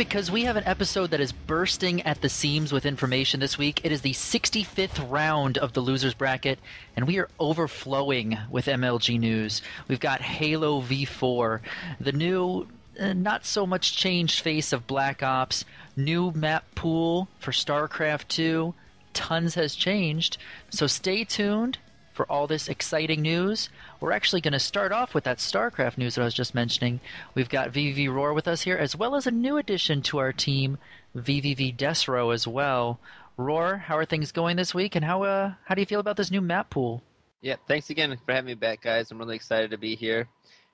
because we have an episode that is bursting at the seams with information this week. It is the 65th round of the Losers Bracket, and we are overflowing with MLG news. We've got Halo V4, the new, not so much changed face of Black Ops, new map pool for Starcraft 2. Tons has changed, so stay tuned for all this exciting news. We're actually going to start off with that StarCraft news that I was just mentioning. We've got VVV Roar with us here, as well as a new addition to our team, VVV Desro as well. Roar, how are things going this week, and how do you feel about this new map pool? Yeah, thanks again for having me back, guys. I'm really excited to be here.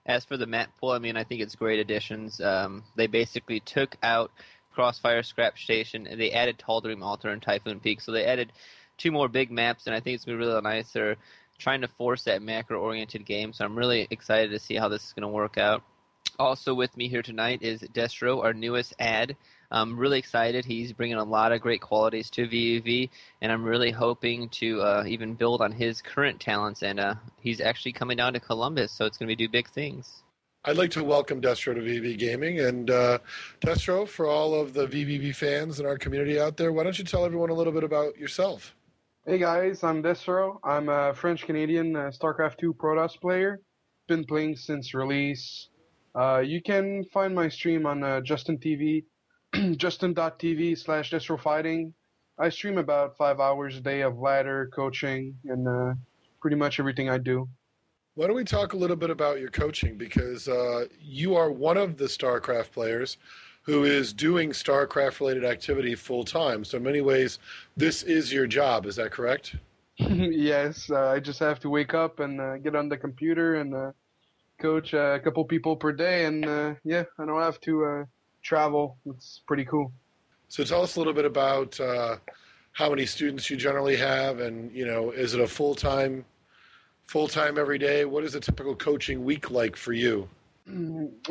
As for the map pool, I think it's great additions. They basically took out Crossfire Scrap Station, and they added Tall Dream Altar and Typhoon Peak, so they added 2 more big maps, and I think it's going to be really nice. They're trying to force that macro-oriented game, so I'm really excited to see how this is going to work out. Also with me here tonight is Destro, our newest ad. I'm really excited. He's bringing a lot of great qualities to VVV, and I'm really hoping to even build on his current talents, and he's actually coming down to Columbus, so it's going to do big things. I'd like to welcome Destro to VVV Gaming. And Destro, for all of the VVV fans in our community out there, why don't you tell everyone a little bit about yourself? Hey guys, I'm Destro. I'm a French-Canadian StarCraft 2 Protoss player. Been playing since release. You can find my stream on Justin TV, justin.tv/DestroFighting. I stream about 5 hours a day of ladder, coaching, and pretty much everything I do. Why don't we talk a little bit about your coaching, because you are one of the StarCraft players who is doing StarCraft-related activity full-time. So in many ways, this is your job. Is that correct? Yes. I just have to wake up and get on the computer and coach a couple people per day. And, I don't have to travel. It's pretty cool. So tell us a little bit about how many students you generally have, and, is it a full-time every day? What is a typical coaching week like for you?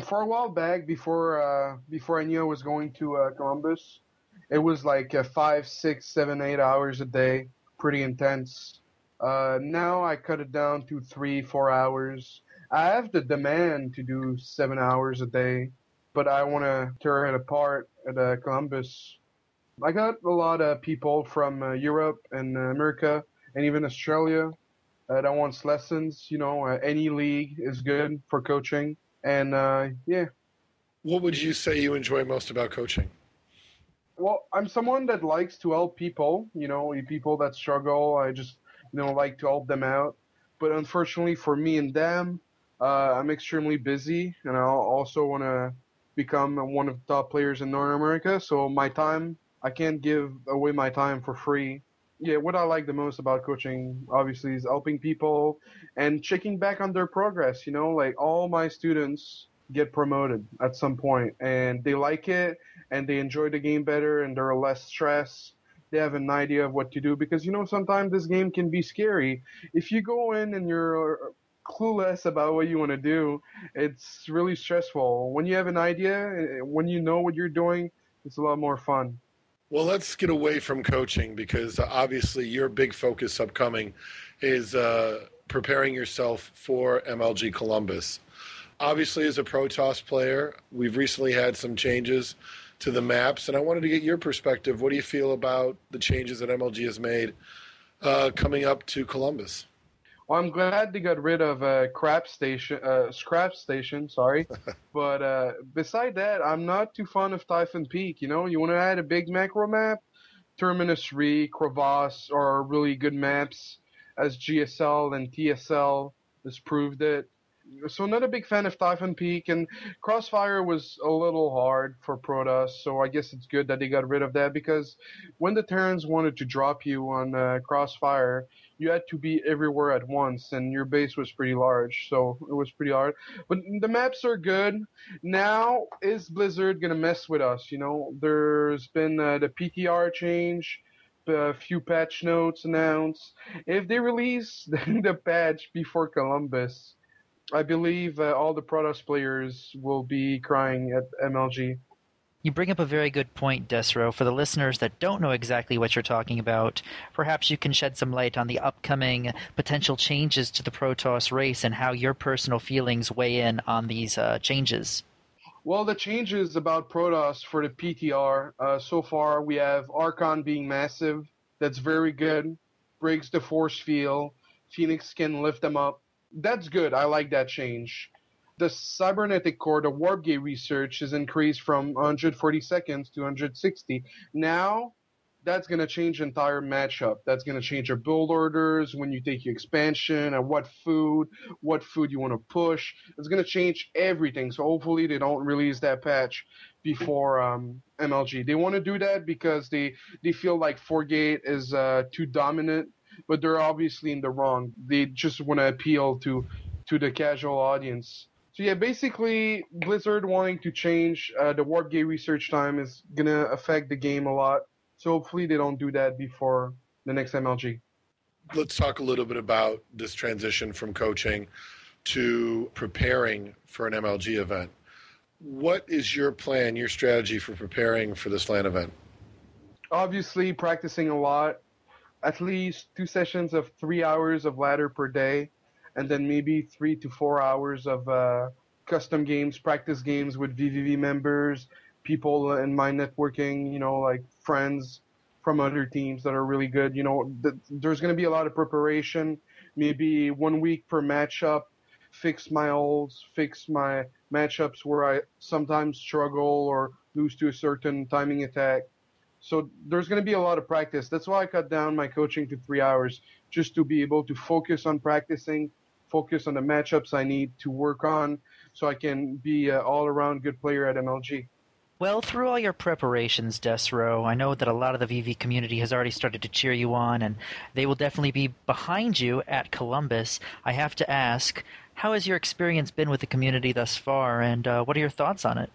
For a while back, before I knew I was going to Columbus, it was like 5, 6, 7, 8 hours a day, pretty intense. Now I cut it down to 3, 4 hours. I have the demand to do 7 hours a day, but I want to tear it apart at Columbus. I got a lot of people from Europe and America and even Australia that wants lessons. Any league is good for coaching. And, What would you say you enjoy most about coaching? Well, I'm someone that likes to help people, people that struggle. I just, like to help them out. But unfortunately for me and them, I'm extremely busy, and I also want to become one of the top players in North America. So my time, I can't give away my time for free. Yeah, what I like the most about coaching, obviously, is helping people and checking back on their progress. Like all my students get promoted at some point, and they like it, and they enjoy the game better, and they're less stressed. They have an idea of what to do, because, sometimes this game can be scary. If you go in and you're clueless about what you want to do, it's really stressful. When you have an idea, when you know what you're doing, it's a lot more fun. Well, let's get away from coaching, because obviously your big focus upcoming is preparing yourself for MLG Columbus. Obviously, as a Protoss player, we've recently had some changes to the maps, and I wanted to get your perspective. What do you feel about the changes that MLG has made coming up to Columbus? Well, I'm glad they got rid of Scrap Station, sorry. But beside that, I'm not too fond of Typhoon Peak. You want to add a big macro map? Terminus 3, Crevasse are really good maps, as GSL and TSL has proved it. So not a big fan of Typhoon Peak, and Crossfire was a little hard for Protoss, so I guess it's good that they got rid of that, because when the Terrans wanted to drop you on Crossfire, you had to be everywhere at once, and your base was pretty large, so it was pretty hard. But the maps are good. Now, is Blizzard going to mess with us? There's been the PTR change, a few patch notes announced. If they release the patch before Columbus, I believe all the Protoss players will be crying at MLG. You bring up a very good point, Desro. For the listeners that don't know exactly what you're talking about, perhaps you can shed some light on the upcoming potential changes to the Protoss race and how your personal feelings weigh in on these changes. Well, the changes about Protoss for the PTR, so far we have Archon being massive. That's very good. Breaks the force field. Phoenix can lift them up. That's good. I like that change. The cybernetic core, the warp gate research is increased from 140 seconds to 160. Now, that's going to change the entire matchup. That's going to change your build orders, when you take your expansion, and what food you want to push. It's going to change everything. So hopefully they don't release that patch before MLG. They want to do that because they feel like 4-gate is too dominant, but they're obviously in the wrong. They just want to appeal to the casual audience. So yeah, basically Blizzard wanting to change the warp gate research time is going to affect the game a lot. So hopefully they don't do that before the next MLG. Let's talk a little bit about this transition from coaching to preparing for an MLG event. What is your plan, your strategy for preparing for this LAN event? Obviously practicing a lot, at least 2 sessions of 3 hours of ladder per day, and then maybe 3 to 4 hours of custom games, practice games with VVV members, people in my networking, like friends from other teams that are really good. There's going to be a lot of preparation, maybe 1 week per matchup, fix my ults, fix my matchups where I sometimes struggle or lose to a certain timing attack. So there's going to be a lot of practice. That's why I cut down my coaching to 3 hours, just to be able to focus on practicing, focus on the matchups I need to work on, so I can be an all-around good player at MLG. Well, through all your preparations, Desro, I know that a lot of the VV community has already started to cheer you on, and they will definitely be behind you at Columbus. I have to ask, how has your experience been with the community thus far, and what are your thoughts on it?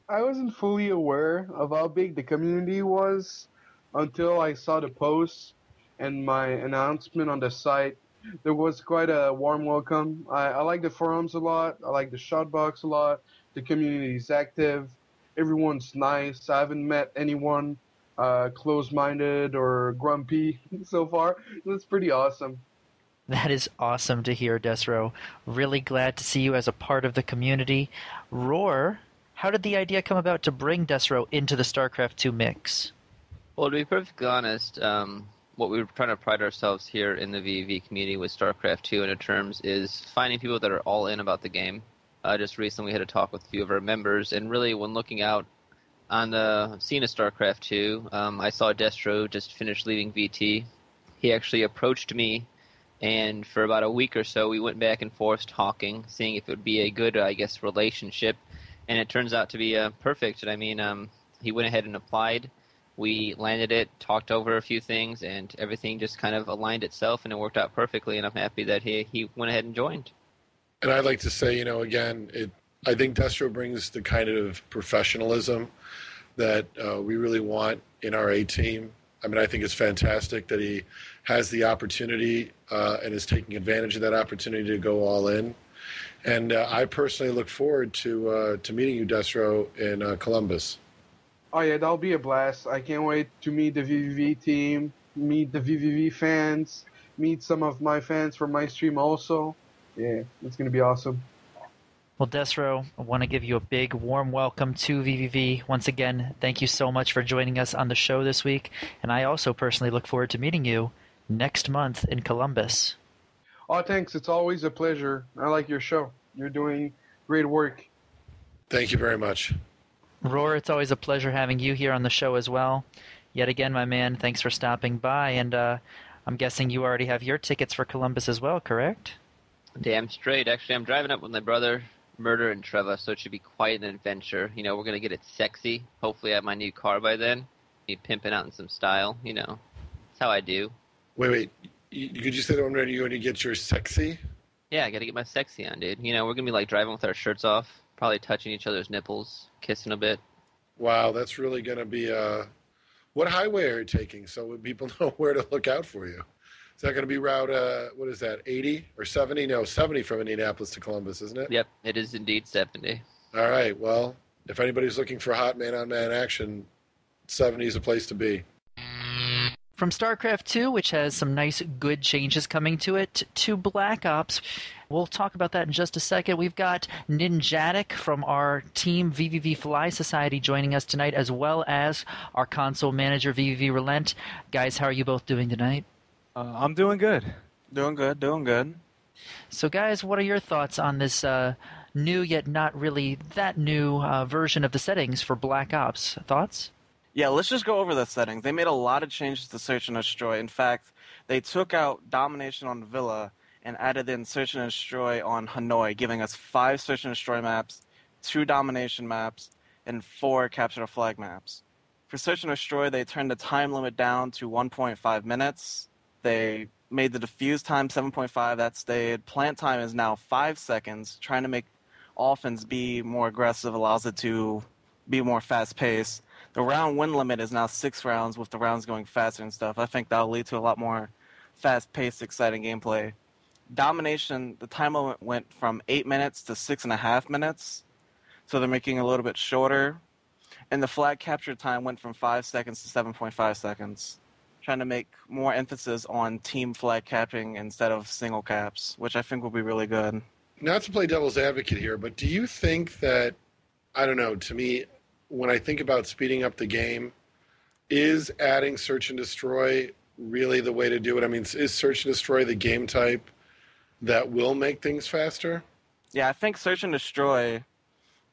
I wasn't fully aware of how big the community was until I saw the posts and my announcement on the site. There was quite a warm welcome. I like the forums a lot. I like the shotbox a lot. The community is active. Everyone's nice. I haven't met anyone close-minded or grumpy so far. It's pretty awesome. That is awesome to hear, Desro. Really glad to see you as a part of the community. Roar, how did the idea come about to bring Desro into the StarCraft 2 mix? Well, to be perfectly honest, what we were trying to pride ourselves here in the VV community with StarCraft 2 in terms is finding people that are all in about the game. Just recently we had a talk with a few of our members, and really when looking out on the scene of StarCraft 2, I saw Destro just finish leaving VT. He actually approached me, and for about a week or so we went back and forth talking, seeing if it would be a good, relationship, and it turns out to be perfect. And I mean, he went ahead and applied. We landed it, talked over a few things, and everything just kind of aligned itself, and it worked out perfectly, and I'm happy that he went ahead and joined. And I'd like to say, again, I think Destro brings the kind of professionalism that we really want in our A team. I mean, I think it's fantastic that he has the opportunity and is taking advantage of that opportunity to go all in. And I personally look forward to meeting you, Destro, in Columbus. Oh yeah, that'll be a blast. I can't wait to meet the VVV team, meet the VVV fans, meet some of my fans from my stream also. Yeah, it's going to be awesome. Well, Desro, I want to give you a big, warm welcome to VVV. Once again, thank you so much for joining us on the show this week, and I also personally look forward to meeting you next month in Columbus. Oh, thanks. It's always a pleasure. I like your show. You're doing great work. Thank you very much. Roar, it's always a pleasure having you here on the show as well. Yet again, my man, thanks for stopping by, and I'm guessing you already have your tickets for Columbus as well, correct? Damn straight. Actually, I'm driving up with my brother, Murder, and Trevor, so it should be quite an adventure. We're going to get it sexy. Hopefully I have my new car by then. Be pimping out in some style. That's how I do. Wait. Could you say that when you're going to get your sexy? Yeah, I got to get my sexy on, dude. We're going to be driving with our shirts off, probably touching each other's nipples, kissing a bit. Wow, that's really going to be what highway are you taking so people know where to look out for you? Is that going to be route, 80 or 70? No, 70 from Indianapolis to Columbus, isn't it? Yep, it is indeed 70. All right, well, if anybody's looking for hot man-on-man action, 70 is a place to be. From StarCraft 2, which has some nice, good changes coming to it, to Black Ops. We'll talk about that in just a second. We've got Ninjatic from our team VVV Fly Society joining us tonight, as well as our console manager VVV Relent. Guys, how are you both doing tonight? I'm doing good. Doing good. So, guys, what are your thoughts on this new, yet not really that new version of the settings for Black Ops? Thoughts? Yeah, let's just go over the settings. They made a lot of changes to Search and Destroy. In fact, they took out Domination on Villa and added in Search and Destroy on Hanoi, giving us 5 Search and Destroy maps, 2 Domination maps, and 4 Capture the Flag maps. For Search and Destroy, they turned the time limit down to 1.5 minutes. They made the defuse time 7.5. That stayed. Plant time is now 5 seconds, trying to make offense be more aggressive, allows it to be more fast-paced. The round win limit is now 6 rounds, with the rounds going faster and stuff. I think that'll lead to a lot more fast-paced, exciting gameplay. Domination, the time limit went from 8 minutes to 6.5 minutes, so they're making it a little bit shorter. And the flag capture time went from 5 seconds to 7.5 seconds, trying to make more emphasis on team flag capping instead of single caps, which I think will be really good. Not to play devil's advocate here, but do you think that, I don't know, to me, when I think about speeding up the game, is adding Search and Destroy really the way to do it? I mean, is Search and Destroy the game type that will make things faster? Yeah, I think Search and Destroy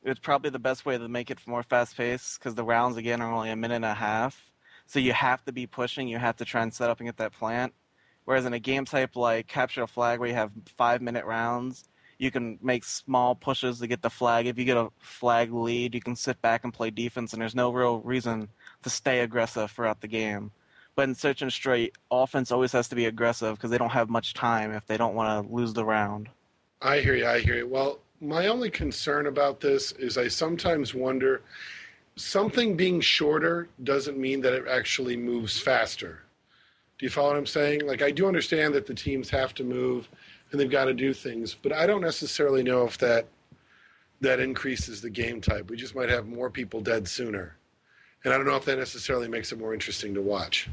is probably the best way to make it more fast-paced, because the rounds, again, are only a minute and a half. So you have to be pushing. You have to try and set up and get that plant. Whereas in a game type like Capture a Flag, where you have 5-minute rounds, you can make small pushes to get the flag. If you get a flag lead, you can sit back and play defense, and there's no real reason to stay aggressive throughout the game. But in Search and Destroy, offense always has to be aggressive because they don't have much time if they don't want to lose the round. I hear you. Well, my only concern about this is I sometimes wonder, something being shorter doesn't mean that it actually moves faster. Do you follow what I'm saying? Like, I do understand that the teams have to move and they've got to do things, but I don't necessarily know if that increases the game type. We just might have more people dead sooner. And I don't know if that necessarily makes it more interesting to watch.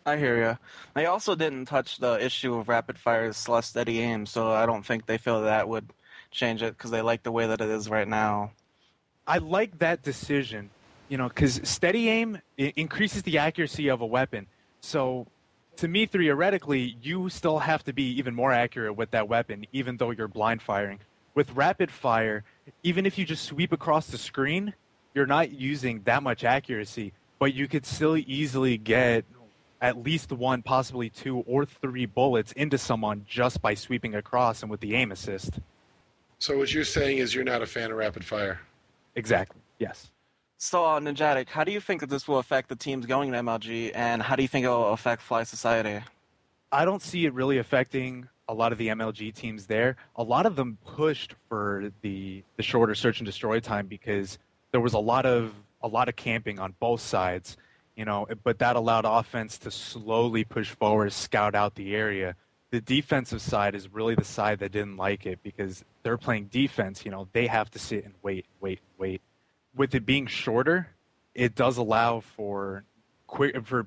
I hear you. They also didn't touch the issue of rapid fires / steady aim, so I don't think they feel that would change it because they like the way that it is right now. I like that decision, because steady aim increases the accuracy of a weapon. So to me, theoretically, you still have to be even more accurate with that weapon, even though you're blind firing. With rapid fire, even if you just sweep across the screen, you're not using that much accuracy, but you could still easily get at least 1, possibly 2 or 3 bullets into someone just by sweeping across and with the aim assist. So what you're saying is you're not a fan of rapid fire? Exactly, yes. So, Ninjatic, how do you think that this will affect the teams going to MLG, and how do you think it will affect Fly Society? I don't see it really affecting a lot of the MLG teams there. A lot of them pushed for the shorter Search and Destroy time because there was a lot of camping on both sides, but that allowed offense to slowly push forward, scout out the area. The defensive side is really the side that didn't like it because they're playing defense. They have to sit and wait. With it being shorter, it does allow for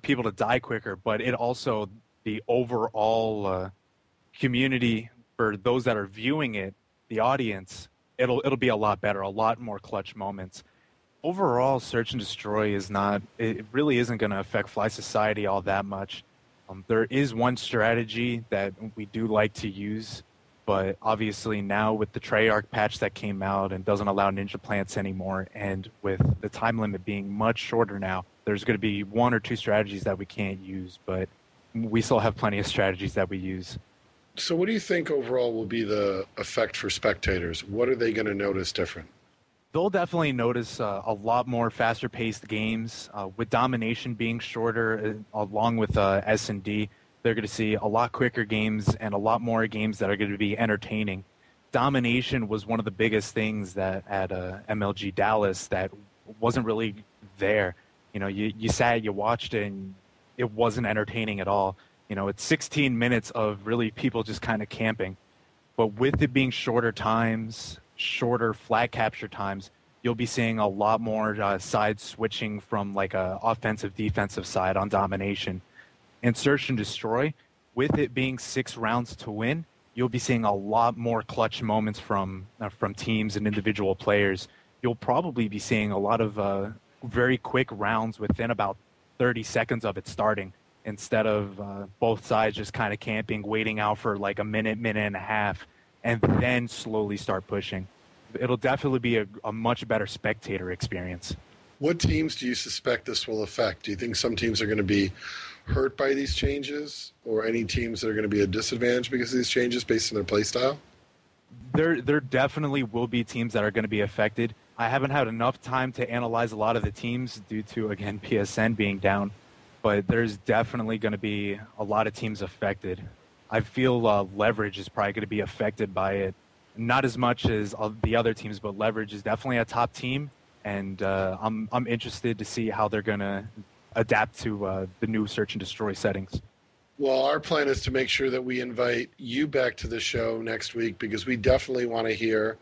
people to die quicker, but it also, the overall community, for those that are viewing it, the audience, it'll be a lot better, a lot more clutch moments. Overall, Search and Destroy it really isn't going to affect Fly Society all that much. There is one strategy that we do like to use, but obviously now with the Treyarch patch that came out and doesn't allow ninja plants anymore, and with the time limit being much shorter now, there's going to be 1 or 2 strategies that we can't use, but we still have plenty of strategies that we use. So what do you think overall will be the effect for spectators? What are they going to notice different? They'll definitely notice a lot more faster-paced games. With Domination being shorter, along with S&D, they're going to see a lot quicker games and a lot more games that are going to be entertaining. Domination was one of the biggest things that at MLG Dallas that wasn't really there. You sat, you watched it, and it wasn't entertaining at all. It's 16 minutes of really people just kind of camping. But with it being shorter times, shorter flag capture times, you'll be seeing a lot more side switching from like a offensive defensive side on Domination. And Search and Destroy, with it being 6 rounds to win, you'll be seeing a lot more clutch moments from teams and individual players. You'll probably be seeing a lot of very quick rounds within about 30 seconds of it starting, instead of both sides just kind of camping, waiting out for like a minute and a half, and then slowly start pushing. It'll definitely be a much better spectator experience. What teams do you suspect this will affect? Do you think some teams are going to be hurt by these changes, or any teams that are going to be a disadvantage because of these changes based on their play style? There definitely will be teams that are going to be affected. I haven't had enough time to analyze a lot of the teams due to, again, PSN being down, but there's definitely going to be a lot of teams affected. I feel Leverage is probably going to be affected by it. Not as much as the other teams, but Leverage is definitely a top team, and I'm interested to see how they're going to adapt to the new Search and Destroy settings. Well, our plan is to make sure that we invite you back to the show next week, because we definitely want to hear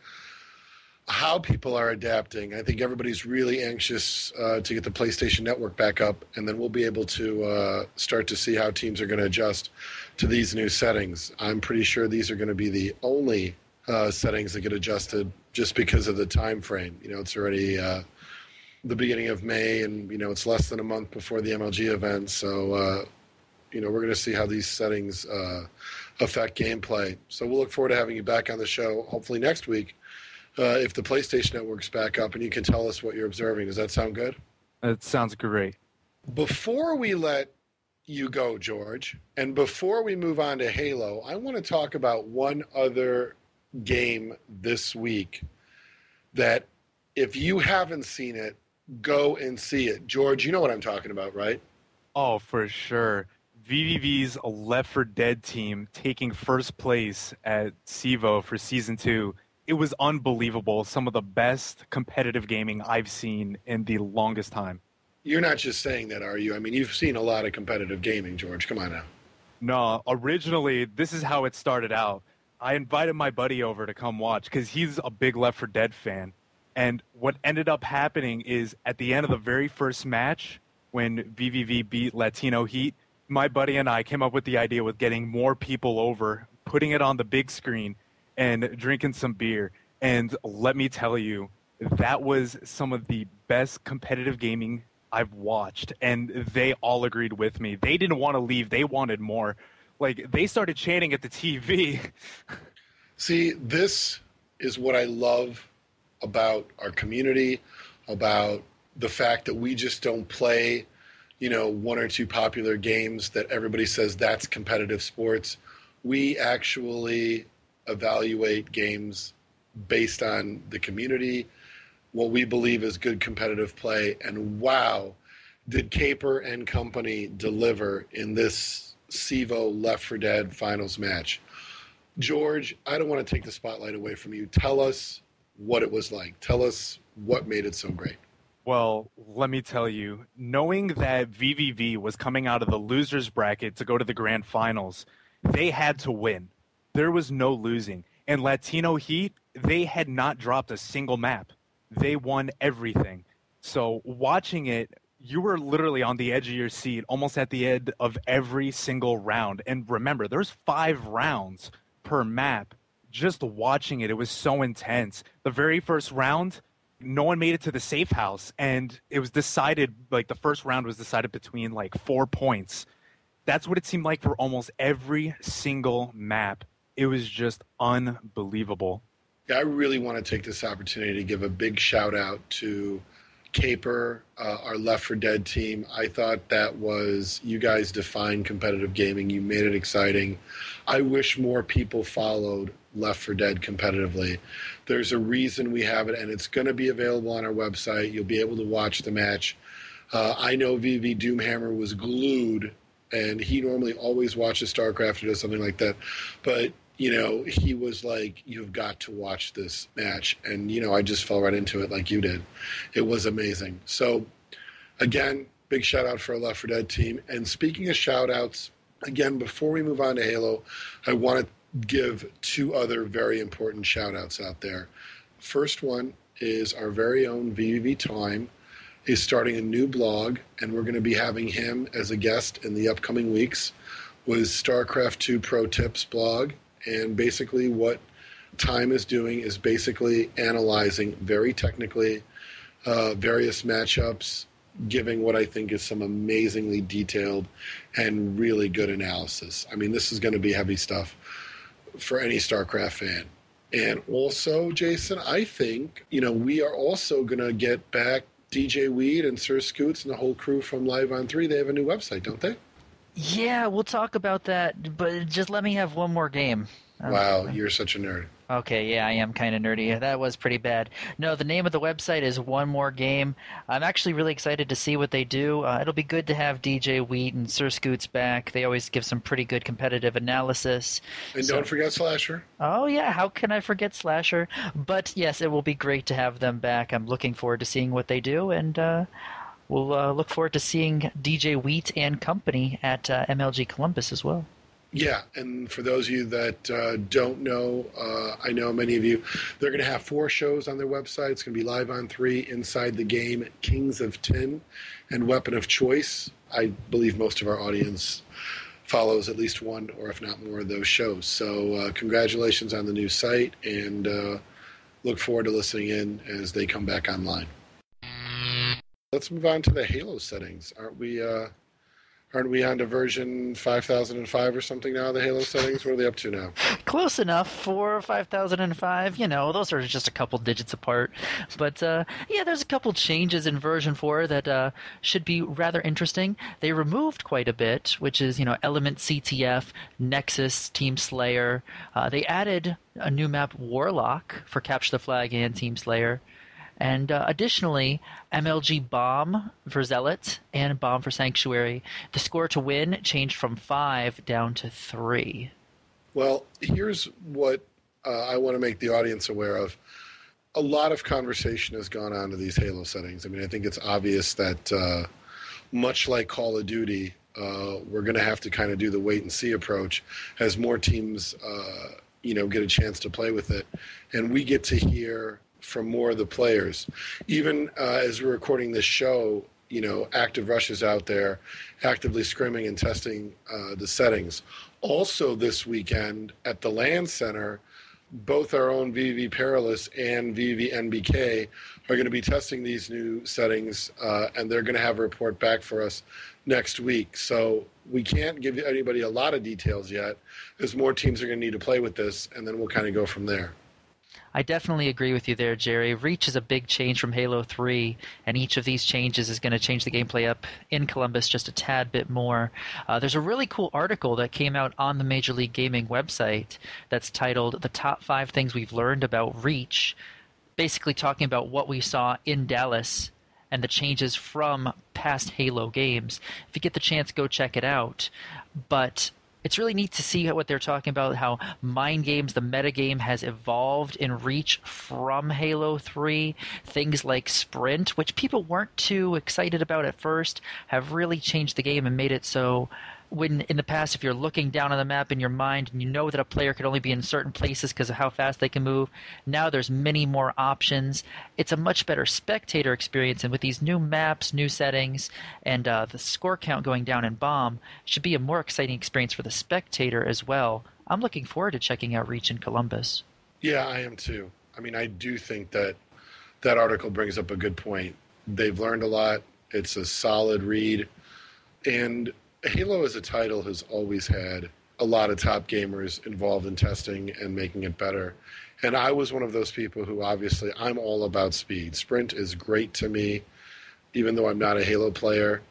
how people are adapting. I think everybody's really anxious to get the PlayStation Network back up, and then we'll be able to start to see how teams are going to adjust to these new settings. I'm pretty sure these are going to be the only settings that get adjusted, just because of the time frame. It's already the beginning of May, and it's less than a month before the MLG event, so we're going to see how these settings affect gameplay. So we'll look forward to having you back on the show, hopefully next week, if the PlayStation Network's back up, and you can tell us what you're observing. Does that sound good? It sounds great. Before we let you go, George, and before we move on to Halo, I want to talk about one other game this week that, if you haven't seen it, go and see it. George, you know what I'm talking about, right? Oh, for sure. VVV's Left 4 Dead team taking first place at CEVO for Season 2. It was unbelievable. Some of the best competitive gaming I've seen in the longest time. You're not just saying that, are you? I mean, you've seen a lot of competitive gaming, George. Come on now. No, originally, this is how it started out. I invited my buddy over to come watch because he's a big Left 4 Dead fan. And what ended up happening is, at the end of the very first match, when VVV beat Latino Heat, my buddy and I came up with the idea with getting more people over, putting it on the big screen, and drinking some beer. And let me tell you, that was some of the best competitive gaming I've watched. And they all agreed with me. They didn't want to leave. They wanted more. Like, they started chanting at the TV. See, this is what I love about our community, about the fact that we just don't play, one or two popular games that everybody says that's competitive sports. We actually evaluate games based on the community, what we believe is good competitive play, and wow, did Caper and company deliver in this CEVO Left 4 Dead finals match. George, I don't want to take the spotlight away from you. Tell us what it was like. Tell us what made it so great. Well, let me tell you, knowing that VVV was coming out of the losers bracket to go to the grand finals, they had to win. There was no losing. And Latino Heat, they had not dropped a single map. They won everything. So watching it, you were literally on the edge of your seat, almost at the end of every single round. And remember, there's 5 rounds per map. Just watching it, it was so intense. The very first round, no one made it to the safe house, and it was decided, like, the first round was decided between, 4 points. That's what it seemed like for almost every single map. It was just unbelievable. Yeah, I really want to take this opportunity to give a big shout out to Caper, our Left 4 Dead team. I thought you guys defined competitive gaming. You made it exciting. I wish more people followed Left 4 Dead competitively. There's a reason we have it, and it's going to be available on our website. You'll be able to watch the match. I know VV Doomhammer was glued, and he normally always watches Starcraft or does something like that. But, he was like, you've got to watch this match. And, I just fell right into it like you did. It was amazing. So, again, big shout out for our Left 4 Dead team. And speaking of shout outs, again, before we move on to Halo, I want to give 2 other very important shout outs out there. First one is our very own VVV Time. is starting a new blog, and we're going to be having him as a guest in the upcoming weeks, with Starcraft 2 Pro Tips blog. And basically what Time is doing is basically analyzing very technically various matchups, giving what I think is some amazingly detailed and really good analysis. I mean, this is going to be heavy stuff for any StarCraft fan. And also, Jason, I think, we are also going to get back DJ Weed and Sir Scoots and the whole crew from Live on 3. They have a new website, don't they? Yeah, we'll talk about that, but just let me have one more game. Wow, you're such a nerd. Okay, yeah, I am kind of nerdy. That was pretty bad. No, the name of the website is One More Game. I'm actually really excited to see what they do. It'll be good to have DJ Wheat and Sir Scoots back. They always give some pretty good competitive analysis. And don't forget Slasher. Oh, yeah, how can I forget Slasher? But, yes, it will be great to have them back. I'm looking forward to seeing what they do, and we'll look forward to seeing DJ Wheat and company at MLG Columbus as well. Yeah, and for those of you that don't know, I know many of you, they're going to have 4 shows on their website. It's going to be Live on 3, Inside the Game, Kings of Tin, and Weapon of Choice. I believe most of our audience follows at least one, or if not more, of those shows. So congratulations on the new site, and look forward to listening in as they come back online. Let's move on to the Halo settings. Aren't we on to version 5005 or something now, the Halo settings? What are they up to now? Close enough for 5005. Those are just a couple digits apart. But, yeah, there's a couple changes in version 4 that should be rather interesting. They removed quite a bit, which is, Element CTF, Nexus, Team Slayer. They added a new map, Warlock, for Capture the Flag and Team Slayer. And additionally, MLG Bomb for Zealot and Bomb for Sanctuary. The score to win changed from 5 down to 3. Well, here's what I want to make the audience aware of. A lot of conversation has gone on to these Halo settings. I mean, I think it's obvious that much like Call of Duty, we're going to have to kind of do the wait-and-see approach as more teams, get a chance to play with it. And we get to hear from more of the players. Even as we're recording this show, Active Rush is out there actively scrimming and testing the settings. Also this weekend at the LAN Center, both our own VV Perilous and VV NBK are going to be testing these new settings, and they're going to have a report back for us next week. So we can't give anybody a lot of details yet, as more teams are going to need to play with this, and then we'll kind of go from there. I definitely agree with you there, Jerry. Reach is a big change from Halo 3, and each of these changes is going to change the gameplay up in Columbus just a tad bit more. There's a really cool article that came out on the Major League Gaming website that's titled The Top 5 Things We've Learned About Reach, basically talking about what we saw in Dallas and the changes from past Halo games. If you get the chance, go check it out. But it's really neat to see what they're talking about, how mind games, the metagame, has evolved in Reach from Halo 3. Things like Sprint, which people weren't too excited about at first, have really changed the game and made it so when in the past, if you're looking down on the map in your mind and you know that a player could only be in certain places because of how fast they can move, now there's many more options. It's a much better spectator experience, and with these new maps, new settings, and the score count going down in Bomb, it should be a more exciting experience for the spectator as well. I'm looking forward to checking out Reach in Columbus. Yeah, I am too. I mean, I do think that article brings up a good point. They've learned a lot. It's a solid read. And Halo as a title has always had a lot of top gamers involved in testing and making it better. And I was one of those people who, obviously, I'm all about speed. Sprint is great to me, even though I'm not a Halo player.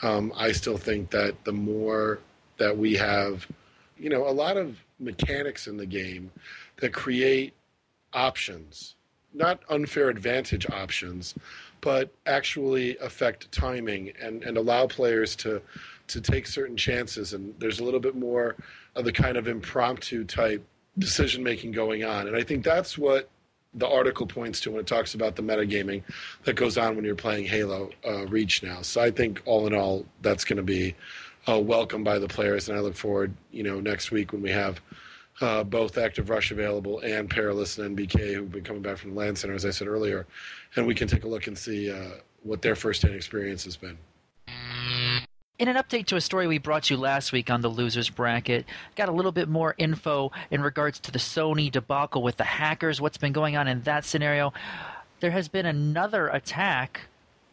I still think that the more that we have, a lot of mechanics in the game that create options, not unfair advantage options, but actually affect timing and allow players to take certain chances. And there's a little bit more of the kind of impromptu type decision-making going on. And I think that's what the article points to when it talks about the metagaming that goes on when you're playing Halo Reach now. So I think all in all, that's going to be welcomed by the players. And I look forward, next week when we have both Active Rush available and Perilous and NBK, who've been coming back from the LAN Center, as I said earlier, and we can take a look and see what their first-hand experience has been. In an update to a story we brought you last week on the Losers Bracket, got a little bit more info in regards to the Sony debacle with the hackers, what's been going on in that scenario. There has been another attack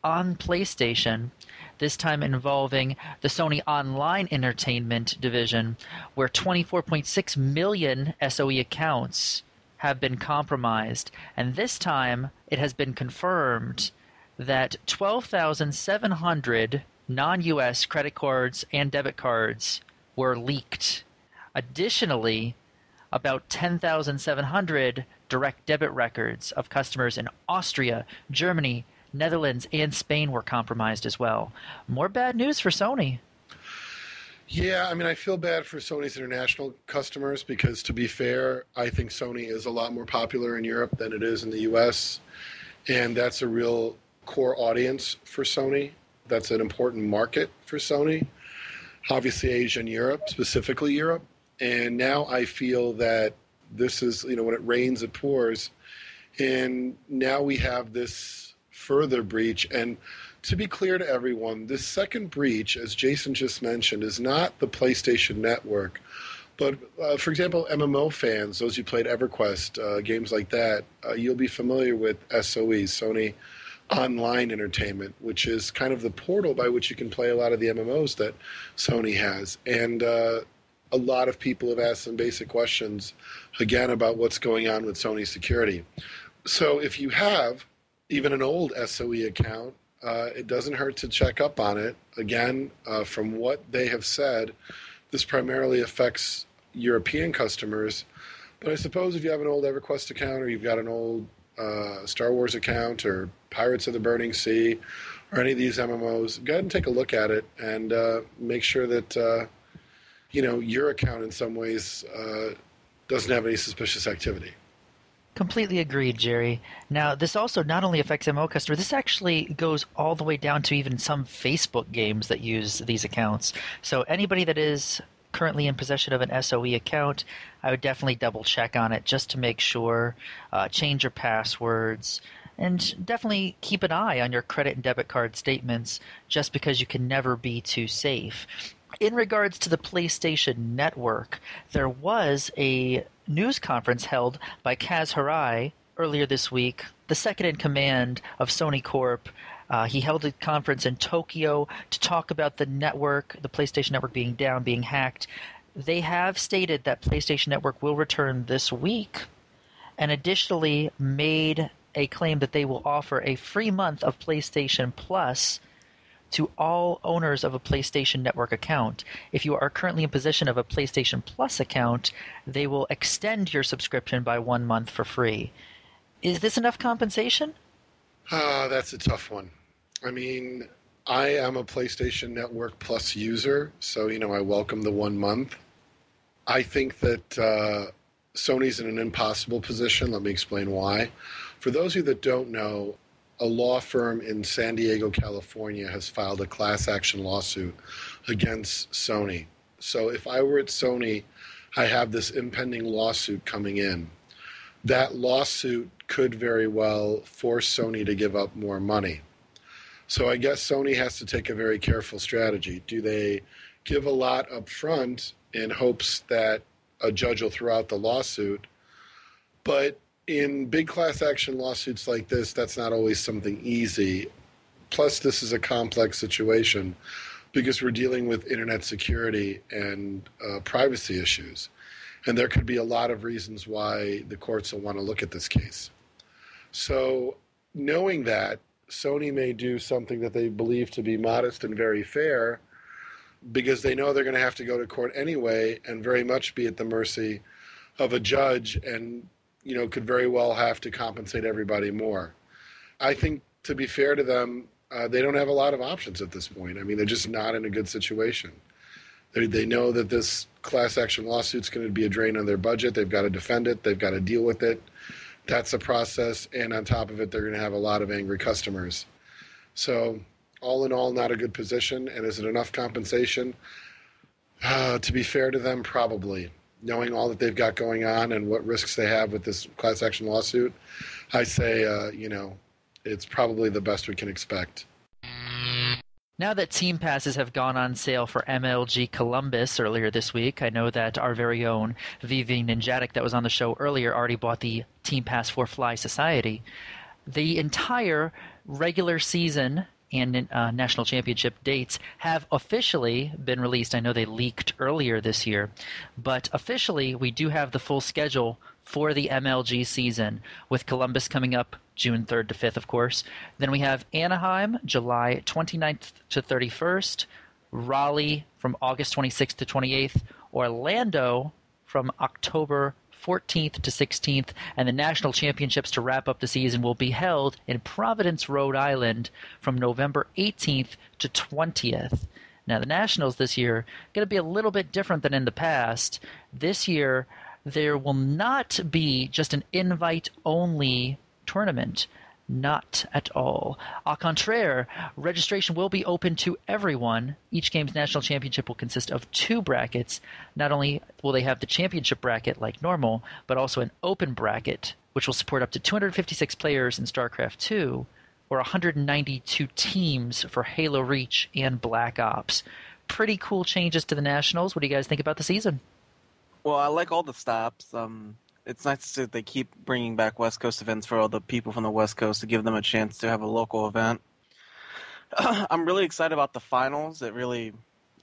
on PlayStation, this time involving the Sony Online Entertainment division, where 24.6 million SOE accounts have been compromised. And this time it has been confirmed that 12,700 non-US credit cards and debit cards were leaked. Additionally, about 10,700 direct debit records of customers in Austria, Germany, Netherlands, and Spain were compromised as well. More bad news for Sony. Yeah, I mean, I feel bad for Sony's international customers because, to be fair, I think Sony is a lot more popular in Europe than it is in the US, and that's a real core audience for Sony. That's an important market for Sony. Obviously, Asia and Europe, specifically Europe. And now I feel that this is, when it rains, it pours. And now we have this further breach. And to be clear to everyone, this second breach, as Jason just mentioned, is not the PlayStation Network. But, for example, MMO fans, those who played EverQuest, games like that, you'll be familiar with SOE, Sony Online Entertainment, which is kind of the portal by which you can play a lot of the MMOs that Sony has. And a lot of people have asked some basic questions, again, about what's going on with Sony security. So if you have even an old SOE account, it doesn't hurt to check up on it. Again, from what they have said, this primarily affects European customers. But I suppose if you have an old EverQuest account or you've got an old Star Wars account or Pirates of the Burning Sea or any of these MMOs, go ahead and take a look at it and make sure that your account in some ways doesn't have any suspicious activity. Completely agreed, Jerry. Now, this also not only affects MMO customers, this actually goes all the way down to even some Facebook games that use these accounts. So anybody that is currently in possession of an SOE account, I would definitely double check on it just to make sure, change your passwords, and definitely keep an eye on your credit and debit card statements just because you can never be too safe. In regards to the PlayStation Network, there was a news conference held by Kaz Hirai earlier this week, the second in command of Sony Corp. He held a conference in Tokyo to talk about the network, the PlayStation Network being down, being hacked. They have stated that PlayStation Network will return this week, and additionally made a claim that they will offer a free month of PlayStation Plus to all owners of a PlayStation Network account. If you are currently in possession of a PlayStation Plus account, they will extend your subscription by 1 month for free. Is this enough compensation? That's a tough one. I mean, I am a PlayStation Network Plus user, so, I welcome the 1 month. I think that Sony's in an impossible position. Let me explain why. For those of you that don't know, a law firm in San Diego, California has filed a class action lawsuit against Sony. So if I were at Sony, I have this impending lawsuit coming in. That lawsuit could very well force Sony to give up more money. So I guess Sony has to take a very careful strategy. Do they give a lot up front in hopes that a judge will throw out the lawsuit? But in big class action lawsuits like this, that's not always something easy. Plus, this is a complex situation because we're dealing with internet security and privacy issues. And there could be a lot of reasons why the courts will want to look at this case. So knowing that, Sony may do something that they believe to be modest and very fair because they know they're going to have to go to court anyway and very much be at the mercy of a judge and could very well have to compensate everybody more. I think, to be fair to them, they don't have a lot of options at this point. I mean, they're just not in a good situation. They know that this class action lawsuit's going to be a drain on their budget. They've got to defend it. They've got to deal with it. That's a process. And on top of it, they're going to have a lot of angry customers. So all in all, not a good position. And is it enough compensation? To be fair to them, probably. Knowing all that they've got going on and what risks they have with this class action lawsuit, I say, it's probably the best we can expect. Now that team passes have gone on sale for MLG Columbus earlier this week, I know that our very own Vivi Ninjatic that was on the show earlier already bought the team pass for Fly Society. The entire regular season and national championship dates have officially been released. I know they leaked earlier this year, but officially we do have the full schedule for the MLG season, with Columbus coming up June 3rd to 5th, of course. Then we have Anaheim, July 29th to 31st, Raleigh from August 26th to 28th, Orlando from October 14th to 16th, and the national championships to wrap up the season will be held in Providence, Rhode Island from November 18th to 20th. Now, the nationals this year are going to be a little bit different than in the past. This year, there will not be just an invite-only tournament. Not at all. Au contraire, registration will be open to everyone. Each game's national championship will consist of 2 brackets. Not only will they have the championship bracket like normal, but also an open bracket, which will support up to 256 players in Starcraft 2, or 192 teams for Halo Reach and Black Ops. Pretty cool changes to the nationals. What do you guys think about the season? Well, I like all the stops. It's nice to see that they keep bringing back West Coast events for all the people from the West Coast to give them a chance to have a local event. I'm really excited about the finals. It really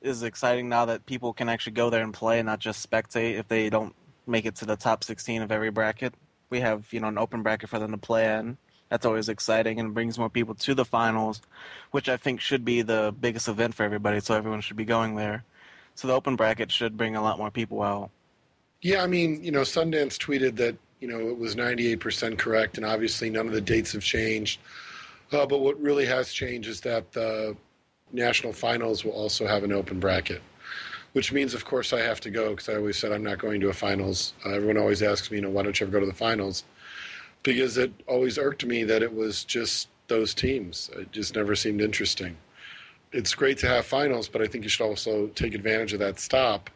is exciting now that people can actually go there and play and not just spectate if they don't make it to the top 16 of every bracket. We have, an open bracket for them to play in. That's always exciting and brings more people to the finals, which I think should be the biggest event for everybody, so everyone should be going there. So the open bracket should bring a lot more people out. Yeah, Sundance tweeted that, it was 98% correct, and obviously none of the dates have changed. But what really has changed is that the national finals will also have an open bracket, which means, of course, I have to go because I always said I'm not going to a finals. Everyone always asks me, why don't you ever go to the finals? Because it always irked me that it was just those teams. It just never seemed interesting. It's great to have finals, but I think you should also take advantage of that stop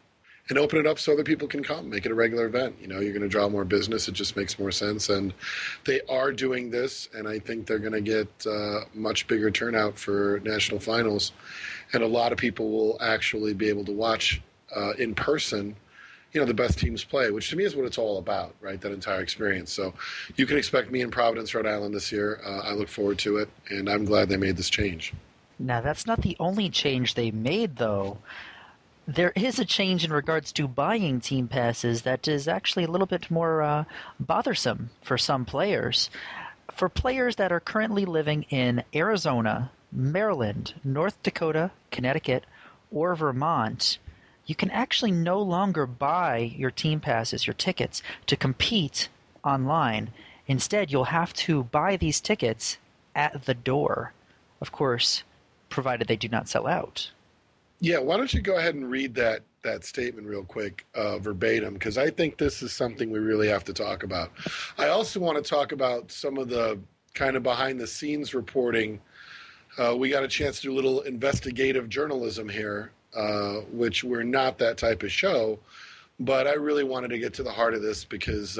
and open it up so other people can come, make it a regular event. You're going to draw more business. It just makes more sense. And they are doing this, and I think they're going to get much bigger turnout for national finals. And a lot of people will actually be able to watch in person, the best teams play, which to me is what it's all about, right, that entire experience. So you can expect me in Providence, Rhode Island this year. I look forward to it, and I'm glad they made this change. Now, that's not the only change they made, though. There is a change in regards to buying team passes that is actually a little bit more bothersome for some players. For players that are currently living in Arizona, Maryland, North Dakota, Connecticut, or Vermont, you can actually no longer buy your team passes, your tickets, to compete online. Instead, you'll have to buy these tickets at the door. Of course, provided they do not sell out. Yeah, why don't you go ahead and read that statement real quick, verbatim, because I think this is something we really have to talk about. I also want to talk about some of the kind of behind-the-scenes reporting. We got a chance to do a little investigative journalism here, which we're not that type of show, but I really wanted to get to the heart of this because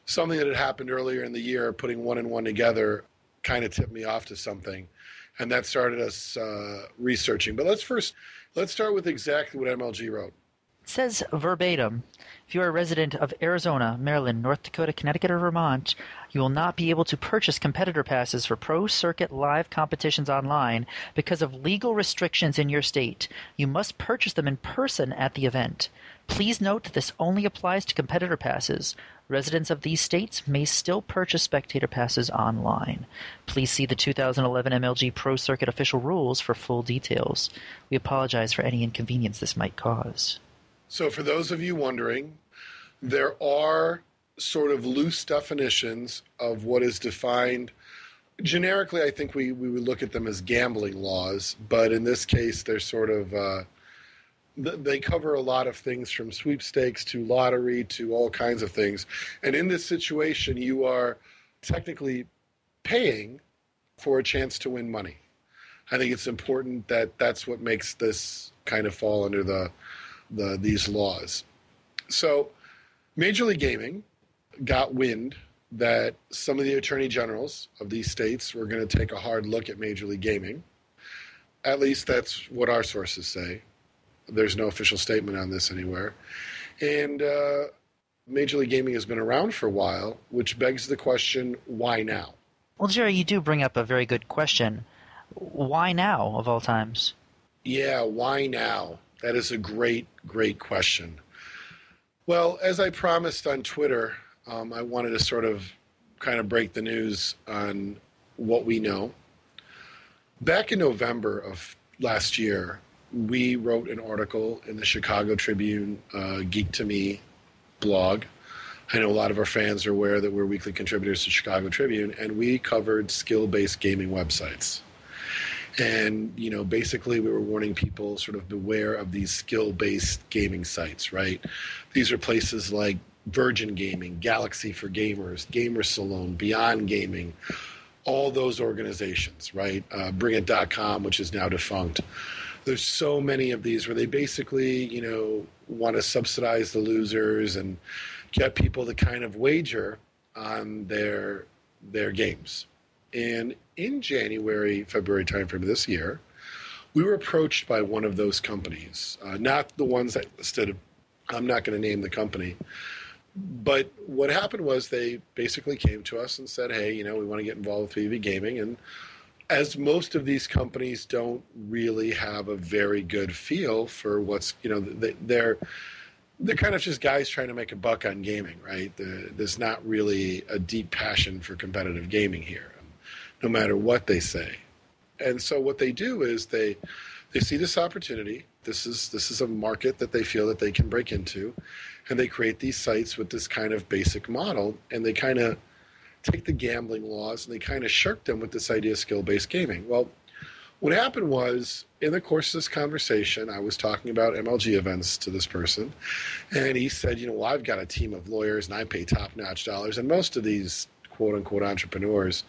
something that had happened earlier in the year, putting one and one together, kind of tipped me off to something. And that started us researching. But let's start with exactly what MLG wrote. It says verbatim, if you are a resident of Arizona, Maryland, North Dakota, Connecticut, or Vermont, you will not be able to purchase competitor passes for Pro Circuit live competitions online because of legal restrictions in your state. You must purchase them in person at the event. Please note that this only applies to competitor passes. Residents of these states may still purchase spectator passes online. Please see the 2011 MLG Pro Circuit official rules for full details. We apologize for any inconvenience this might cause. So for those of you wondering, there are sort of loose definitions of what is defined. Generically, I think we would look at them as gambling laws, but in this case, they're sort of they cover a lot of things from sweepstakes to lottery to all kinds of things. And in this situation, you are technically paying for a chance to win money. I think it's important that that's what makes this kind of fall under these laws. So Major League Gaming got wind that some of the attorney generals of these states were going to take a hard look at Major League Gaming. At least that's what our sources say. There's no official statement on this anywhere. And Major League Gaming has been around for a while, which begs the question, why now? Well, Jerry, you do bring up a very good question. Why now, of all times? Yeah, why now? That is a great, great question. Well, as I promised on Twitter, I wanted to sort of kind of break the news on what we know. Back in November of last year, we wrote an article in the Chicago Tribune Geek to Me blog. I know a lot of our fans are aware that we're weekly contributors to Chicago Tribune, and we covered skill-based gaming websites. And, you know, basically we were warning people sort of beware of these skill-based gaming sites, right? These are places like Virgin Gaming, Galaxy for Gamers, Gamer Salon, Beyond Gaming, all those organizations, right? Bringit.com, which is now defunct. There's so many of these where they basically, you know, want to subsidize the losers and get people to kind of wager on their games. And in January, February timeframe of this year, we were approached by one of those companies, not the ones that listed. I'm not going to name the company. But what happened was they basically came to us and said, hey, you know, we want to get involved with PvP gaming. And as most of these companies don't really have a very good feel for what's, you know, they're kind of just guys trying to make a buck on gaming, right? There's not really a deep passion for competitive gaming here, no matter what they say. And so what they do is they see this opportunity. This is a market that they feel that they can break into, and they create these sites with this kind of basic model, and they kind of take the gambling laws and they kind of shirk them with this idea of skill-based gaming. Well, what happened was, in the course of this conversation, I was talking about MLG events to this person, and he said, you know, well, I've got a team of lawyers and I pay top-notch dollars, and most of these quote-unquote entrepreneurs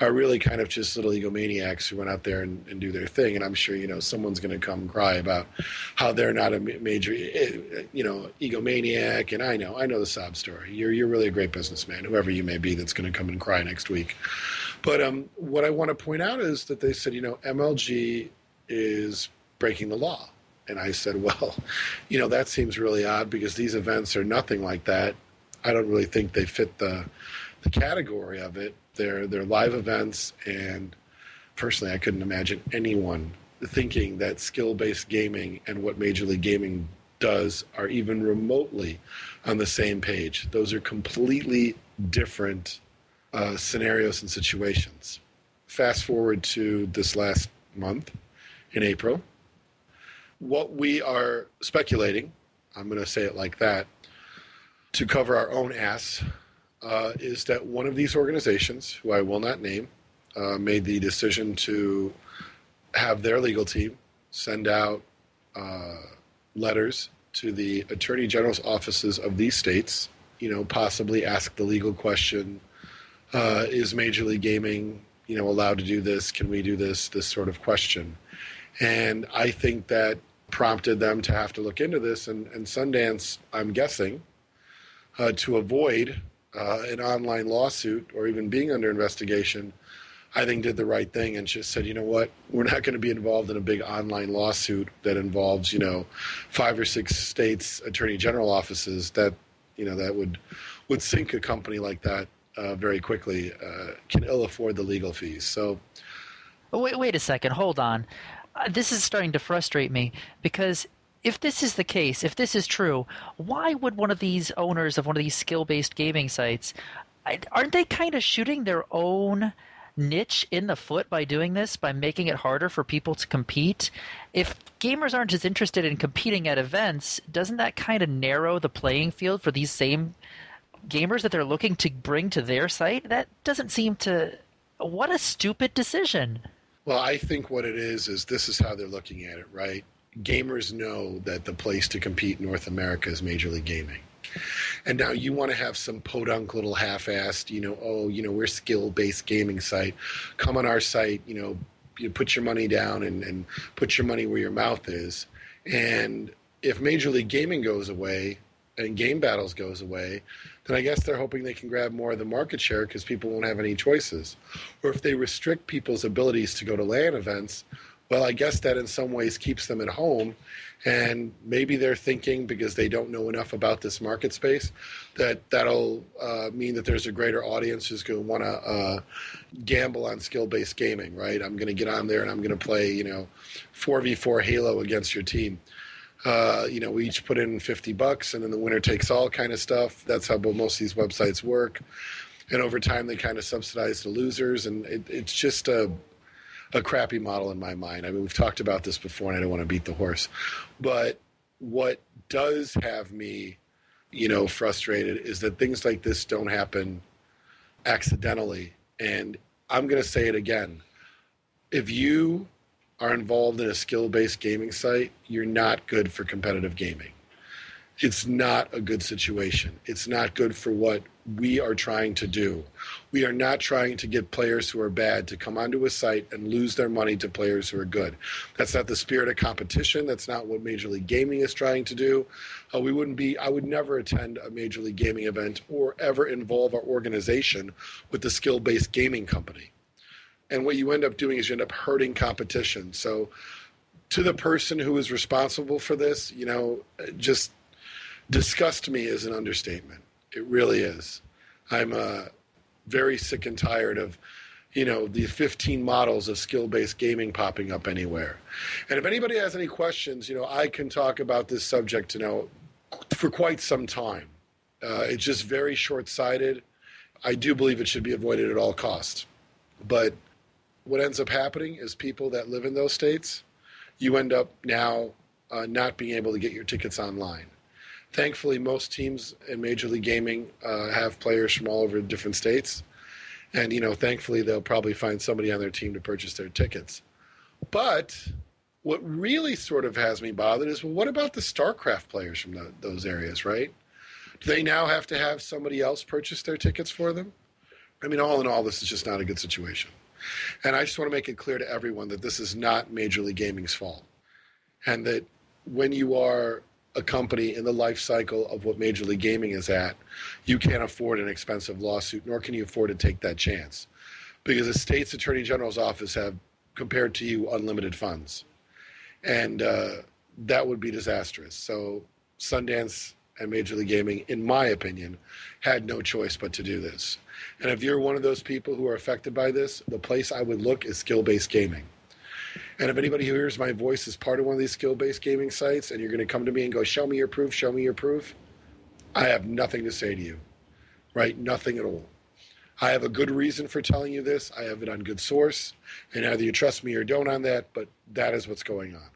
are really kind of just little egomaniacs who went out there and do their thing. And I'm sure, you know, someone's going to come and cry about how they're not a major, you know, egomaniac. And I know the sob story. You're really a great businessman, whoever you may be, that's going to come and cry next week. But what I want to point out is that they said, you know, MLG is breaking the law. And I said, well, you know, that seems really odd because these events are nothing like that. I don't really think they fit the category of it. They're live events, and personally, I couldn't imagine anyone thinking that skill-based gaming and what Major League Gaming does are even remotely on the same page. Those are completely different scenarios and situations. Fast forward to this last month, in April. What we are speculating, I'm going to say it like that, to cover our own ass, is that one of these organizations, who I will not name, made the decision to have their legal team send out letters to the attorney general's offices of these states, you know, possibly ask the legal question, is Major League Gaming, you know, allowed to do this? Can we do this sort of question? And I think that prompted them to have to look into this, and Sundance, I'm guessing, to avoid an online lawsuit or even being under investigation, I think did the right thing and just said, you know what, we're not going to be involved in a big online lawsuit that involves, you know, 5 or 6 states' attorney general offices that, you know, that would sink a company like that very quickly, can ill afford the legal fees. So, Wait a second, hold on. This is starting to frustrate me because if this is the case, if this is true, why would one of these owners of one of these skill-based gaming sites, aren't they kind of shooting their own niche in the foot by doing this, by making it harder for people to compete? If gamers aren't as interested in competing at events, doesn't that kind of narrow the playing field for these same gamers that they're looking to bring to their site? That doesn't seem to... What a stupid decision. Well, I think what it is this is how they're looking at it, right? Gamers know that the place to compete in North America is Major League Gaming. And now you want to have some podunk little half-assed, you know, oh, you know, we're skill-based gaming site. Come on our site, you know, you put your money down and put your money where your mouth is. And if Major League Gaming goes away and Game Battles goes away, then I guess they're hoping they can grab more of the market share because people won't have any choices. Or if they restrict people's abilities to go to LAN events, well, I guess that in some ways keeps them at home. And maybe they're thinking, because they don't know enough about this market space, that'll mean that there's a greater audience who's going to want to gamble on skill-based gaming, right? I'm going to get on there and I'm going to play, 4v4 Halo against your team. We each put in $50 and then the winner takes all kind of stuff. That's how most of these websites work. And over time, they kind of subsidize the losers. And it's just a crappy model in my mind. I mean, we've talked about this before and I don't want to beat the horse. But what does have me, frustrated is that things like this don't happen accidentally. And I'm going to say it again. If you are involved in a skill-based gaming site, you're not good for competitive gaming. It's not a good situation. It's not good for what we are trying to do. We are not trying to get players who are bad to come onto a site and lose their money to players who are good. That's not the spirit of competition. That's not what Major League Gaming is trying to do. I would never attend a Major League Gaming event or ever involve our organization with the skill-based gaming company. And what you end up doing is you end up hurting competition. So to the person who is responsible for this, just disgust me is an understatement. It really is. I'm very sick and tired of, the 15 models of skill-based gaming popping up anywhere. And if anybody has any questions, I can talk about this subject, for quite some time. It's just very short-sighted. I do believe it should be avoided at all costs. But what ends up happening is people that live in those states, you end up now not being able to get your tickets online. Thankfully, most teams in Major League Gaming have players from all over different states. And, thankfully, they'll probably find somebody on their team to purchase their tickets. But what really sort of has me bothered is, well, what about the Starcraft players from those areas, right? Do they now have to have somebody else purchase their tickets for them? I mean, all in all, this is just not a good situation. And I just want to make it clear to everyone that this is not Major League Gaming's fault. And that when you are a company in the life cycle of what Major League Gaming is at, you can't afford an expensive lawsuit, nor can you afford to take that chance. Because the state's attorney general's office have, compared to you, unlimited funds. And that would be disastrous. So Sundance and Major League Gaming, in my opinion, had no choice but to do this. And if you're one of those people who are affected by this, the place I would look is skill-based gaming. And if anybody who hears my voice is part of one of these skill-based gaming sites and you're going to come to me and go, show me your proof, I have nothing to say to you, right? Nothing at all. I have a good reason for telling you this. I have it on good source. And either you trust me or don't on that, but that is what's going on.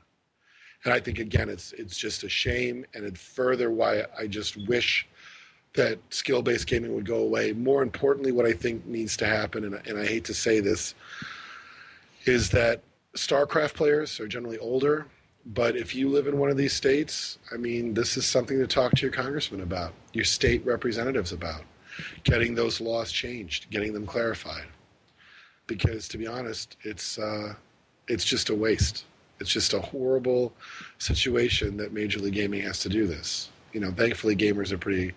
And I think, again, it's just a shame, and it further why I just wish that skill-based gaming would go away. More importantly, what I think needs to happen, and I hate to say this, is that Starcraft players are generally older, but if you live in one of these states, I mean, this is something to talk to your congressman about, your state representatives about, getting those laws changed, getting them clarified. Because, to be honest, it's just a waste. It's just a horrible situation that Major League Gaming has to do this. Thankfully, gamers are pretty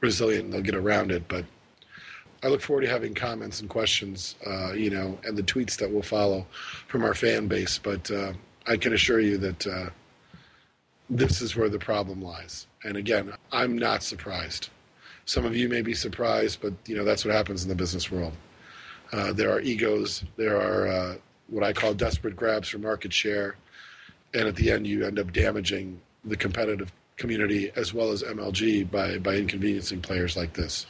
resilient and they'll get around it, but I look forward to having comments and questions, and the tweets that will follow from our fan base. But I can assure you that this is where the problem lies. And again, I'm not surprised. Some of you may be surprised, but that's what happens in the business world. There are egos. There are what I call desperate grabs for market share. And at the end, you end up damaging the competitive community as well as MLG by inconveniencing players like this.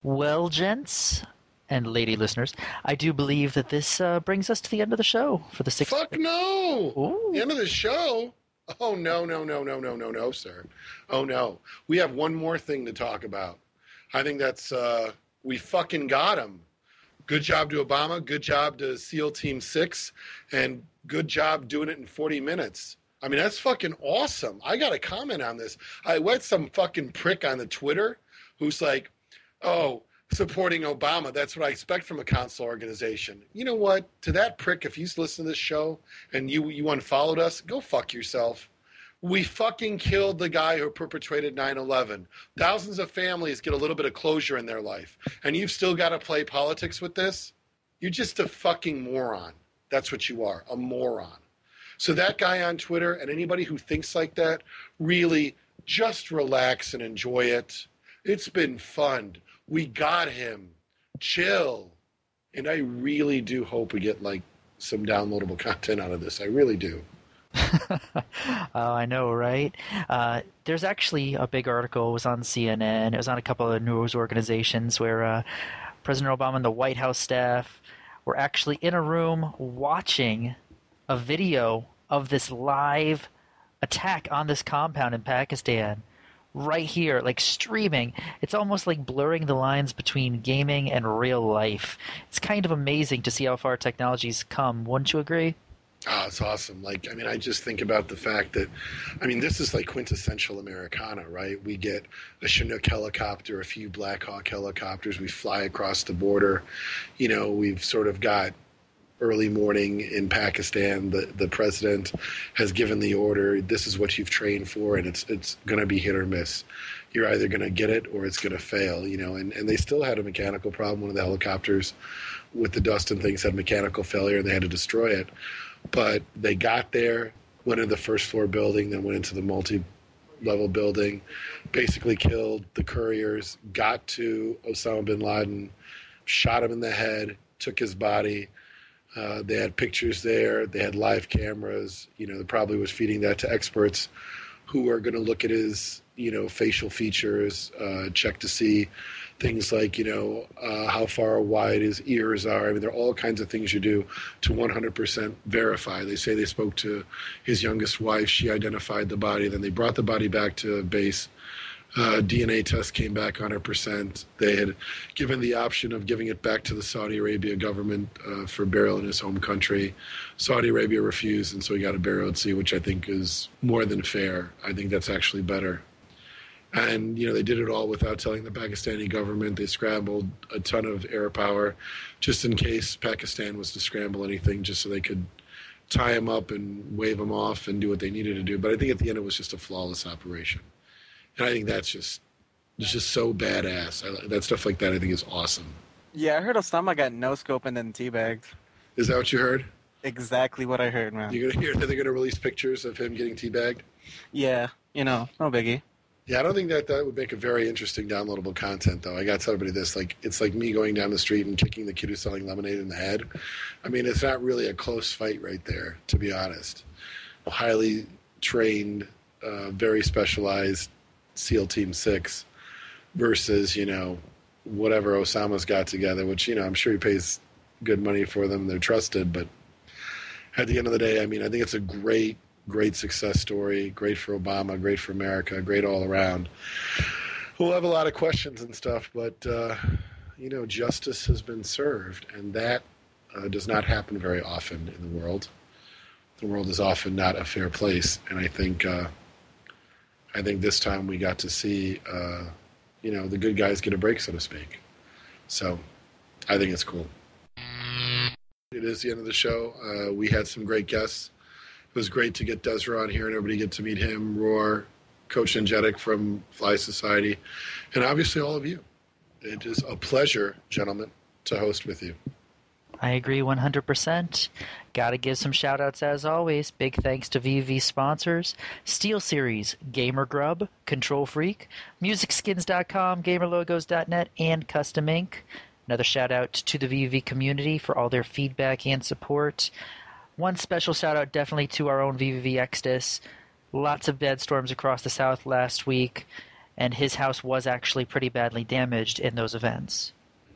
Well, gents and lady listeners, I do believe that this brings us to the end of the show for the 6th. Fuck no! Ooh. The end of the show? Oh, no, sir. Oh, no. We have one more thing to talk about. I think that's, we fucking got him. Good job to Obama. Good job to SEAL Team 6. And good job doing it in 40 minutes. I mean, that's fucking awesome. I got a comment on this. I went some fucking prick on the Twitter who's like, oh, supporting Obama, that's what I expect from a council organization. You know what? To that prick, if you listen to this show and you unfollowed us, go fuck yourself. We fucking killed the guy who perpetrated 9/11. Thousands of families get a little bit of closure in their life. And you've still got to play politics with this? You're just a fucking moron. That's what you are, a moron. So that guy on Twitter and anybody who thinks like that, really just relax and enjoy it. It's been fun. We got him. Chill. And I really do hope we get like some downloadable content out of this. I really do. Oh, I know, right? There's actually a big article. It was on CNN. It was on a couple of news organizations where President Obama and the White House staff were actually in a room watching a video of this live attack on this compound in Pakistan right here, like streaming. It's almost like blurring the lines between gaming and real life. It's kind of amazing to see how far technology's come. Wouldn't you agree? Oh, it's awesome. Like, I mean, I just think about the fact that, I mean, this is like quintessential Americana, right? We get a Chinook helicopter, a few Black Hawk helicopters. We fly across the border. You know, we've sort of got early morning in Pakistan. The president has given the order. This is what you've trained for, and it's going to be hit or miss. You're either going to get it or it's going to fail, you know. And they still had a mechanical problem. One of the helicopters with the dust and things had mechanical failure, and they had to destroy it. But they got there, went into the first floor building, then went into the multi-level building, basically killed the couriers, got to Osama bin Laden, shot him in the head, took his body. They had pictures there. They had live cameras. You know, they probably was feeding that to experts who are going to look at his, you know, facial features, check to see things like, you know, how far wide his ears are. I mean, there are all kinds of things you do to 100% verify. They say they spoke to his youngest wife. She identified the body. Then they brought the body back to base. DNA test came back 100%. They had given the option of giving it back to the Saudi Arabia government for burial in his home country. Saudi Arabia refused, and so he got a burial at sea, which I think is more than fair. I think that's actually better. And, you know, they did it all without telling the Pakistani government. They scrambled a ton of air power just in case Pakistan was to scramble anything, just so they could tie him up and wave him off and do what they needed to do. But I think at the end it was just a flawless operation. And I think that's just so badass. That stuff like that I think is awesome. Yeah, I heard Osama got no-scope and then teabagged. Is that what you heard? Exactly what I heard, man. You're going to hear that they're going to release pictures of him getting teabagged? Yeah, you know, no biggie. Yeah, I don't think that would make a very interesting downloadable content, though. I got to tell everybody this. Like, it's like me going down the street and kicking the kid who's selling lemonade in the head. I mean, it's not really a close fight right there, to be honest. A highly trained, very specialized SEAL Team 6 versus, you know, whatever Osama's got together, which, you know, I'm sure he pays good money for them. They're trusted. But at the end of the day, I mean, I think it's a great success story, great for Obama, great for America, great all around. We'll have a lot of questions and stuff, but, you know, justice has been served, and that does not happen very often in the world. The world is often not a fair place, and I think this time we got to see, you know, the good guys get a break, so to speak. So I think it's cool. It is the end of the show. We had some great guests. It was great to get Desra on here and everybody get to meet him, Roar, Coach Angelic from Fly Society, and obviously all of you. It is a pleasure, gentlemen, to host with you. I agree 100%. Gotta give some shout-outs as always. Big thanks to VV sponsors, SteelSeries, Gamer Grub, Control Freak, MusicSkins.com, GamerLogos.net, and Custom Ink. Another shout-out to the VV community for all their feedback and support. One special shout-out definitely to our own VVV Exodus. Lots of bad storms across the South last week, and his house was actually pretty badly damaged in those events.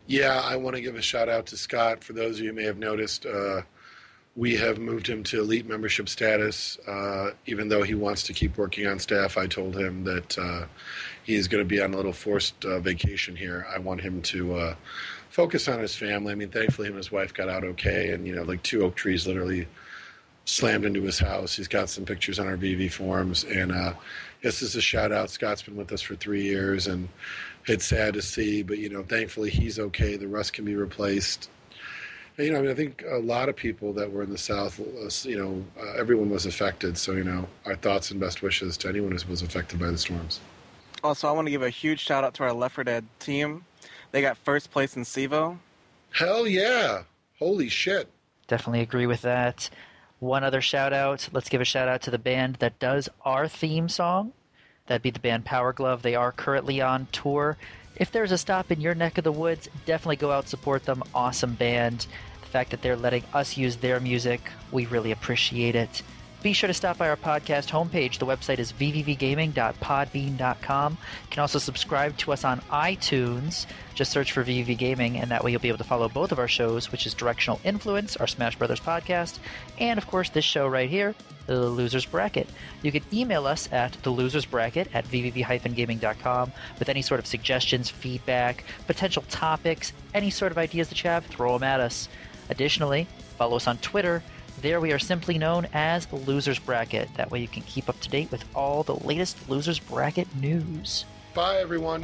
Yeah, I want to give a shout-out to Scott. For those of you who may have noticed, we have moved him to elite membership status. Even though he wants to keep working on staff, I told him that he's going to be on a little forced vacation here. I want him to focus on his family. I mean, thankfully him and his wife got out okay, and, you know, like 2 oak trees literally slammed into his house. He's got some pictures on our VV forums, and this is a shout-out. Scott's been with us for 3 years, and it's sad to see, but, you know, thankfully he's okay. The rust can be replaced. You know, I mean, I think a lot of people that were in the South, everyone was affected. So, our thoughts and best wishes to anyone who was affected by the storms. Also, I want to give a huge shout out to our Left 4 Dead team. They got first place in SIVO. Hell yeah. Holy shit. Definitely agree with that. One other shout out. Let's give a shout out to the band that does our theme song. That'd be the band Power Glove. They are currently on tour. If there's a stop in your neck of the woods, definitely go out and support them. Awesome band. The fact that they're letting us use their music, we really appreciate it. Be sure to stop by our podcast homepage. The website is vvvgaming.podbean.com. You can also subscribe to us on iTunes. Just search for VVV Gaming, and that way you'll be able to follow both of our shows, which is Directional Influence, our Smash Brothers podcast, and, of course, this show right here, The Losers Bracket. You can email us at thelosersbracket@vvv-gaming.com with any sort of suggestions, feedback, potential topics, any sort of ideas that you have, throw them at us. Additionally, follow us on Twitter. There we are simply known as Losers Bracket. That way you can keep up to date with all the latest Losers Bracket news. Bye, everyone.